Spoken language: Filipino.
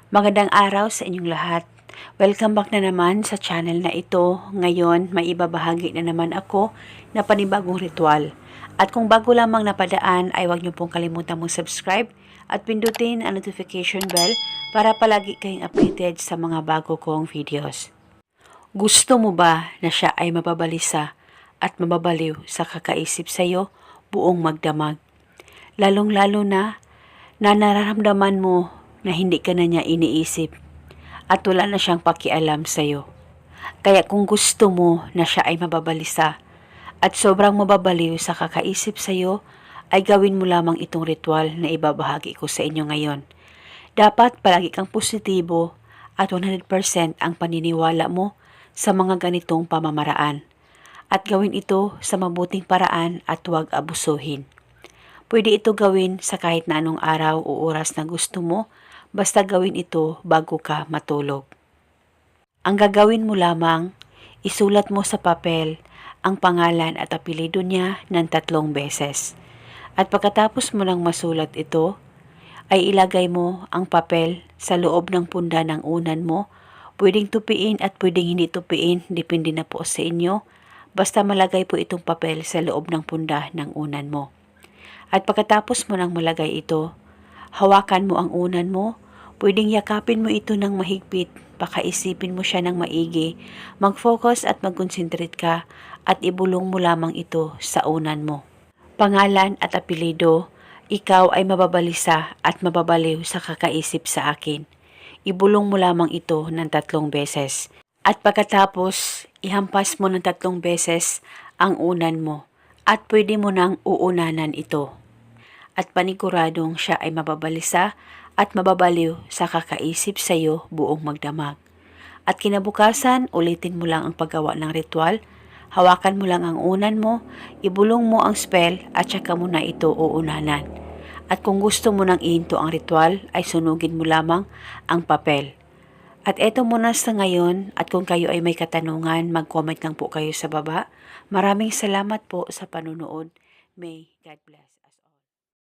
Magandang araw sa inyong lahat. Welcome back na naman sa channel na ito. Ngayon, may ibabahagi na naman ako na panibagong ritual. At kung bago lamang napadaan, ay huwag niyo pong kalimutan mong subscribe at pindutin ang notification bell para palagi kayong updated sa mga bago kong videos. Gusto mo ba na siya ay mababalisa at mababaliw sa kakaisip sa iyo buong magdamag? Lalong-lalo na nararamdaman mo na hindi ka na niya iniisip at wala na siyang pakialam sa'yo. Kaya kung gusto mo na siya ay mababalisa at sobrang mababaliw sa kakaisip sa'yo, ay gawin mo lamang itong ritual na ibabahagi ko sa inyo ngayon. Dapat palagi kang positibo at 100% ang paniniwala mo sa mga ganitong pamamaraan. At gawin ito sa mabuting paraan at huwag abusuhin. Pwede ito gawin sa kahit na anong araw o oras na gusto mo, basta gawin ito bago ka matulog. Ang gagawin mo lamang, isulat mo sa papel ang pangalan at apelyido niya ng 3 beses. At pagkatapos mo nang masulat ito, ay ilagay mo ang papel sa loob ng punda ng unan mo. Pwedeng tupiin at pwedeng hindi tupiin, depende na po sa inyo. Basta malagay po itong papel sa loob ng punda ng unan mo. At pagkatapos mo nang malagay ito, hawakan mo ang unan mo, pwedeng yakapin mo ito ng mahigpit, pakaisipin mo siya ng maigi, mag-focus at mag-concentrate ka at ibulong mo lamang ito sa unan mo. Pangalan at apelyido, ikaw ay mababalisa at mababaliw sa kakaisip sa akin. Ibulong mo lamang ito ng 3 beses. At pagkatapos, ihampas mo ng 3 beses ang unan mo at pwede mo nang uunanan ito. At paniguradong siya ay mababalisa at mababaliw sa kakaisip sa iyo buong magdamag. At kinabukasan, ulitin mo lang ang paggawa ng ritual, hawakan mo lang ang unan mo, ibulong mo ang spell at saka mo na ito uunanan. At kung gusto mo nang ihinto ang ritual, ay sunugin mo lamang ang papel. At eto muna sa ngayon, at kung kayo ay may katanungan, mag-comment lang po kayo sa baba. Maraming salamat po sa panunood. May God bless.